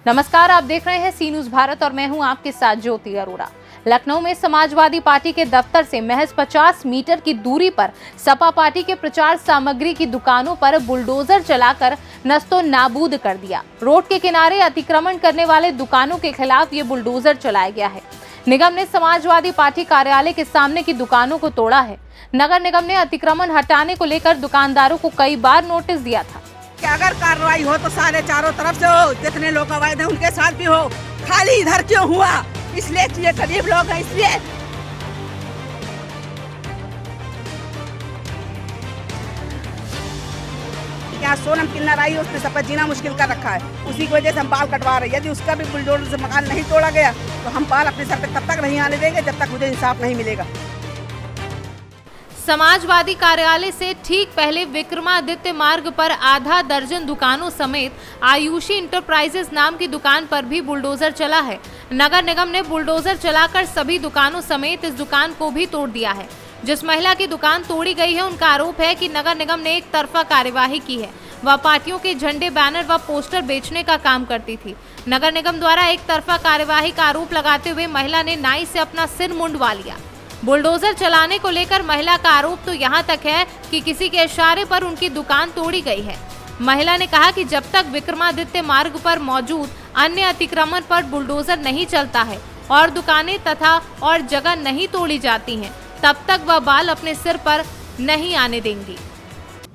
नमस्कार, आप देख रहे हैं सी न्यूज भारत और मैं हूं आपके साथ ज्योति अरोड़ा। लखनऊ में समाजवादी पार्टी के दफ्तर से महज 50 मीटर की दूरी पर सपा पार्टी के प्रचार सामग्री की दुकानों पर बुलडोजर चलाकर नस्तो नाबूद कर दिया। रोड के किनारे अतिक्रमण करने वाले दुकानों के खिलाफ ये बुलडोजर चलाया गया है। निगम ने समाजवादी पार्टी कार्यालय के सामने की दुकानों को तोड़ा है। नगर निगम ने अतिक्रमण हटाने को लेकर दुकानदारों को कई बार नोटिस दिया था कि अगर कार्रवाई हो तो सारे चारों तरफ से हो, जितने लोग अवैध हैं उनके साथ भी हो। खाली इधर क्यों हुआ? इसलिए ये गरीब लोग हैं, इसलिए यहाँ सोनम किन्नर आई, उसने सबका जीना मुश्किल कर रखा है। उसी की वजह से हम बाल कटवा रहे हैं। यदि उसका भी बुलडोजर से मकान नहीं तोड़ा गया तो हम बाल अपने सर पे तब तक नहीं आने देंगे जब तक मुझे इंसाफ नहीं मिलेगा। समाजवादी कार्यालय से ठीक पहले विक्रमादित्य मार्ग पर आधा दर्जन दुकानों समेत आयुषी इंटरप्राइजेस नाम की दुकान पर भी बुलडोजर चला है। नगर निगम ने बुलडोजर चलाकर सभी दुकानों समेत इस दुकान को भी तोड़ दिया है। जिस महिला की दुकान तोड़ी गई है, उनका आरोप है कि नगर निगम ने एक तरफा कार्यवाही की है। वह पार्टियों के झंडे, बैनर व पोस्टर बेचने का काम करती थी। नगर निगम द्वारा एक तरफा कार्यवाही का आरोप लगाते हुए महिला ने नाई से अपना सिर मुंडवा लिया। बुलडोजर चलाने को लेकर महिला का आरोप तो यहाँ तक है कि किसी के इशारे पर उनकी दुकान तोड़ी गई है। महिला ने कहा कि जब तक विक्रमादित्य मार्ग पर मौजूद अन्य अतिक्रमण पर बुलडोजर नहीं चलता है और दुकानें तथा और जगह नहीं तोड़ी जाती हैं, तब तक वह बाल अपने सिर पर नहीं आने देंगी।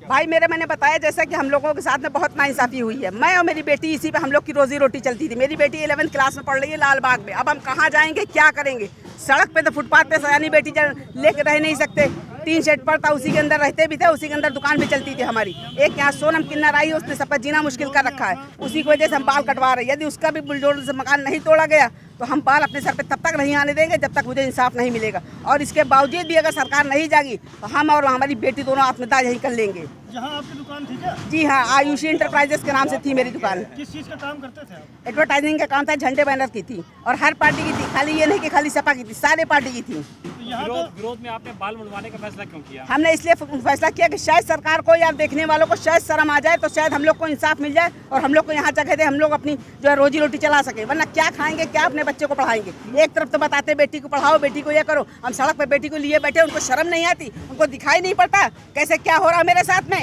भाई मैंने बताया जैसा कि हम लोगों के साथ में बहुत नाइंसाफी हुई है। मैं और मेरी बेटी इसी पे हम लोग की रोजी रोटी चलती थी। मेरी बेटी 11वीं क्लास में पढ़ रही है लाल बाग में। अब हम कहाँ जाएंगे, क्या करेंगे? सड़क पे तो फुटपाथ पे सयानी बेटी लेके रह नहीं सकते। 3 शेड पर था, उसी के अंदर रहते भी थे, उसी के अंदर दुकान भी चलती थी हमारी। एक यहाँ सोनम किन्नर आई, उसने सबका जीना मुश्किल कर रखा है। उसी की वजह से हम बाल कटवा रहे हैं। यदि उसका भी बुलडोजर से मकान नहीं तोड़ा गया तो हम बाल अपने सर पे तब तक नहीं आने देंगे जब तक मुझे इंसाफ नहीं मिलेगा। और इसके बावजूद भी अगर सरकार नहीं जागी तो हम और हमारी बेटी दोनों आत्महत्या यहीं कर लेंगे। जहाँ आपकी दुकान थी क्या? जी हाँ, आयुषी इंटरप्राइजेस के नाम से थी मेरी दुकान। किस चीज़ का काम करते थे आप? एडवर्टाइजिंग का काम था, झंडे बैनर की थी और हर पार्टी की थी। खाली ये नहीं कि खाली सपा की थी, सारे पार्टी की थी। विरोध में आपने बाल मुड़वाने का फैसला क्यों किया? हमने इसलिए फैसला किया कि शायद सरकार को या देखने वालों को शायद शर्म आ जाए, तो शायद हम लोग को इंसाफ मिल जाए और हम लोग को यहाँ जगह दे, हम लोग अपनी जो है रोजी रोटी चला सके। वरना क्या खाएंगे, क्या अपने बच्चे को पढ़ाएंगे? एक तरफ तो बताते बेटी को पढ़ाओ, बेटी को ये करो, हम सड़क पर बेटी को लिए बैठे, उनको शर्म नहीं आती, उनको दिखाई नहीं पड़ता कैसे क्या हो रहा है मेरे साथ में।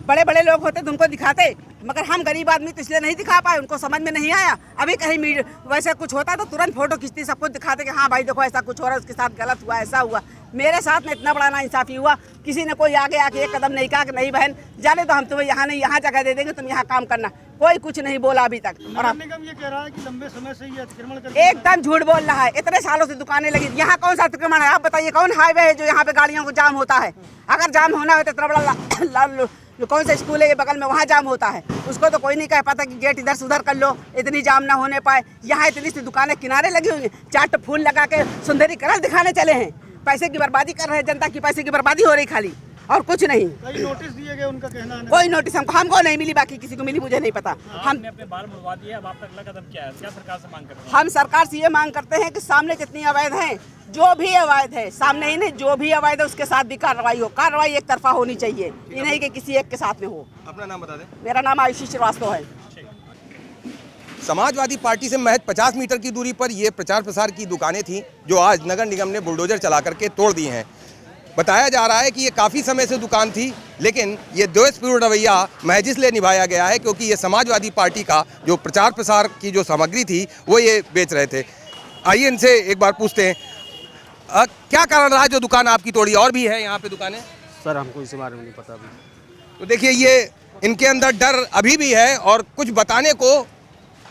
बड़े बड़े लोग होते तो उनको दिखाते, मगर हम गरीब आदमी तो इसलिए नहीं दिखा पाए, उनको समझ में नहीं आया। अभी कहीं वैसे कुछ होता तो तुरंत फोटो खींचती, सब कुछ दिखाते कि हाँ भाई देखो ऐसा कुछ हो रहा है, उसके साथ गलत हुआ, ऐसा हुआ। मेरे साथ में इतना बड़ा नाइंसाफी हुआ, किसी ने कोई आगे आके एक कदम नहीं कहा कि नहीं बहन जाने तो हम तुम्हें यहाँ नहीं, यहाँ जगह दे देंगे, तुम यहाँ काम करना। कोई कुछ नहीं बोला अभी तक। और नगर निगम ये कह रहा है कि लंबे समय से ये अतिक्रमण कर एकदम झूठ बोल रहा है। इतने सालों से दुकानें लगी, यहाँ कौन सा अतिक्रमण है? आप बताइए, कौन हाईवे है जो यहाँ पे गाड़ियों को जाम होता है? अगर जाम होना हो तो इतना बड़ा कौन सा स्कूल है ये बगल में, वहाँ जाम होता है। उसको तो कोई नहीं कह पाता कि गेट इधर से उधर कर लो, इतनी जाम ना होने पाए। यहाँ इतनी सी दुकानें किनारे लगी हुई हैं, 4 फूल लगा के सुंदरीकरण दिखाने चले हैं। पैसे की बर्बादी कर रहे हैं, जनता की पैसे की बर्बादी हो रही खाली, और कुछ नहीं। कई नोटिस दिए गए, उनका कहना है कोई नोटिस हमको नहीं मिली, बाकी किसी को मिली मुझे नहीं पता। हम अपने बाल मुड़वा दिए, अब आपका अगला कदम क्या है? क्या सरकार से मांग करते हैं? हम सरकार से ये मांग करते हैं कि सामने जितनी अवैध हैं, जो भी अवैध है, सामने ही नहीं, जो भी अवैध है उसके साथ भी कार्रवाई हो। कार्रवाई एक तरफा होनी चाहिए, ये नहीं कि किसी एक के साथ में हो। अपना नाम बता दें। मेरा नाम आयुषी श्रीवास्तव है। समाजवादी पार्टी से महज 50 मीटर की दूरी पर ये प्रचार प्रसार की दुकानें थीं जो आज नगर निगम ने बुलडोजर चला करके तोड़ दी हैं। बताया जा रहा है कि ये काफ़ी समय से दुकान थी, लेकिन ये द्वेषपूर्ण रवैया महज इसलिए निभाया गया है क्योंकि ये समाजवादी पार्टी का जो प्रचार प्रसार की जो सामग्री थी वो ये बेच रहे थे। आइए इनसे एक बार पूछते हैं, क्या कारण रहा जो दुकान आपकी तोड़ी? और भी है यहाँ पे दुकानें? सर हमको इस बारे में नहीं पता अभी। तो देखिए, ये इनके अंदर डर अभी भी है और कुछ बताने को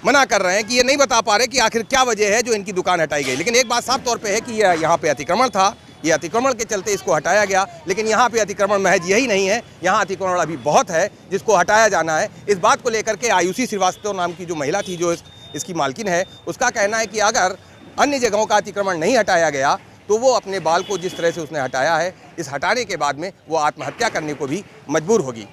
मना कर रहे हैं कि ये नहीं बता पा रहे कि आखिर क्या वजह है जो इनकी दुकान हटाई गई। लेकिन एक बात साफ तौर पे है कि ये यहाँ पे अतिक्रमण था, ये अतिक्रमण के चलते इसको हटाया गया। लेकिन यहाँ पे अतिक्रमण महज यही नहीं है, यहाँ अतिक्रमण अभी बहुत है जिसको हटाया जाना है। इस बात को लेकर के आयुषी श्रीवास्तव नाम की जो महिला थी, जो इसकी मालकिन है, उसका कहना है कि अगर अन्य जगहों का अतिक्रमण नहीं हटाया गया तो वो अपने बाल को जिस तरह से उसने हटाया है, इस हटाने के बाद में वो आत्महत्या करने को भी मजबूर होगी।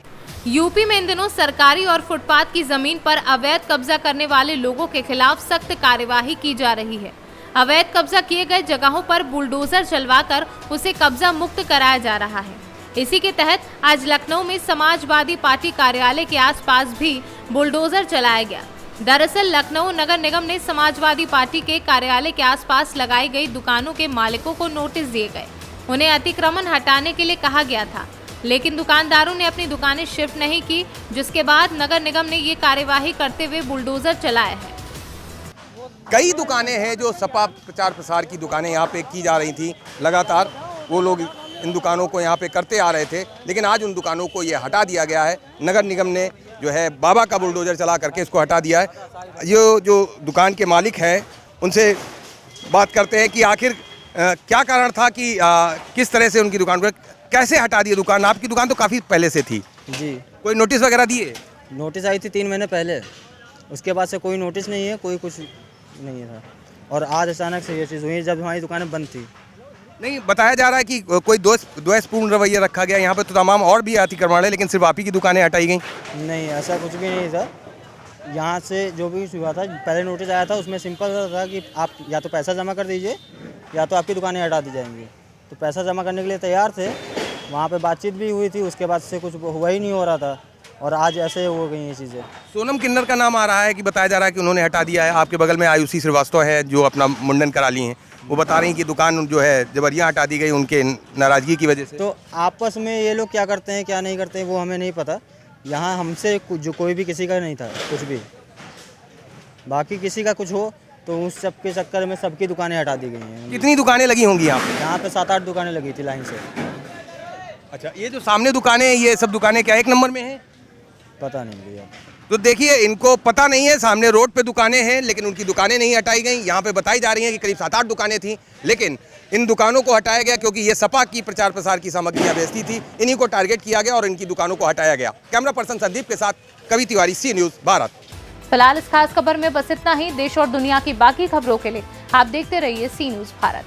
यूपी में इन दिनों सरकारी और फुटपाथ की जमीन पर अवैध कब्जा करने वाले लोगों के खिलाफ सख्त कार्यवाही की जा रही है। अवैध कब्जा किए गए जगहों पर बुलडोजर चलवाकर उसे कब्जा मुक्त कराया जा रहा है। इसी के तहत आज लखनऊ में समाजवादी पार्टी कार्यालय के आसपास भी बुलडोजर चलाया गया। दरअसल लखनऊ नगर निगम ने समाजवादी पार्टी के कार्यालय के आसपास लगाई गई दुकानों के मालिकों को नोटिस दिए गए। उन्हें अतिक्रमण हटाने के लिए कहा गया था, लेकिन दुकानदारों ने अपनी दुकानें शिफ्ट नहीं की, जिसके बाद नगर निगम ने ये कार्यवाही करते हुए बुलडोजर चलाया है। कई दुकानें हैं जो सपा प्रचार प्रसार की दुकानें यहाँ पे की जा रही थी, लगातार वो लोग इन दुकानों को यहाँ पे करते आ रहे थे, लेकिन आज उन दुकानों को ये हटा दिया गया है। नगर निगम ने जो है बाबा का बुलडोजर चला करके इसको हटा दिया है। ये जो दुकान के मालिक हैं उनसे बात करते हैं कि आखिर क्या कारण था कि किस तरह से उनकी दुकान को कैसे हटा दिया। दुकान, आपकी दुकान तो काफ़ी पहले से थी जी। कोई नोटिस वगैरह दिए? नोटिस आई थी 3 महीने पहले, उसके बाद से कोई नोटिस नहीं है, कोई कुछ नहीं था। और आज अचानक से ये चीज़ हुई जब हमारी दुकानें बंद थी। नहीं, बताया जा रहा है कि कोई द्वेषपूर्ण रवैया रखा गया। यहाँ पे तो तमाम और भी अतिक्रमण है, लेकिन सिर्फ आप ही की दुकानें हटाई गई। नहीं, ऐसा कुछ भी नहीं था। यहाँ से जो भी हुआ था, पहले नोटिस आया था, उसमें सिंपल था कि आप या तो पैसा जमा कर दीजिए या तो आपकी दुकानें हटा दी जाएंगी। तो पैसा जमा करने के लिए तैयार थे, वहाँ पे बातचीत भी हुई थी, उसके बाद से कुछ हुआ ही नहीं हो रहा था और आज ऐसे हो गई ये चीज़ें। सोनम किन्नर का नाम आ रहा है कि बताया जा रहा है कि उन्होंने हटा दिया है। आपके बगल में आयुषी श्रीवास्तव है जो अपना मुंडन करा ली हैं, वो बता रही हैं कि दुकान जो है जबरिया हटा दी गई उनके नाराज़गी की वजह से। तो आपस में ये लोग क्या करते हैं क्या नहीं करते हैं वो हमें नहीं पता। यहाँ हमसे जो कोई भी किसी का नहीं था कुछ भी, बाकी किसी का कुछ हो तो उस सब के चक्कर में सबकी दुकानें हटा दी गई हैं। कितनी दुकानें लगी होंगी यहाँ पे 7-8 दुकानें लगी थी लाइन से। अच्छा, ये जो सामने दुकानें हैं, ये सब दुकानें क्या एक नंबर में हैं? पता नहीं भैया। तो देखिए, इनको पता नहीं है, सामने रोड पे दुकानें हैं लेकिन उनकी दुकानें नहीं हटाई गई। यहाँ पे बताई जा रही हैं कि करीब 7-8 दुकानें थी, लेकिन इन दुकानों को हटाया गया क्योंकि ये सपा की प्रचार प्रसार की सामग्रियाँ बेचती थी। इन्हीं को टारगेट किया गया और इनकी दुकानों को हटाया गया। कैमरा पर्सन संदीप के साथ कवि तिवारी, सी न्यूज़ भारत। फिलहाल इस खास खबर में बस इतना ही। देश और दुनिया की बाकी खबरों के लिए आप देखते रहिए सी न्यूज़ भारत।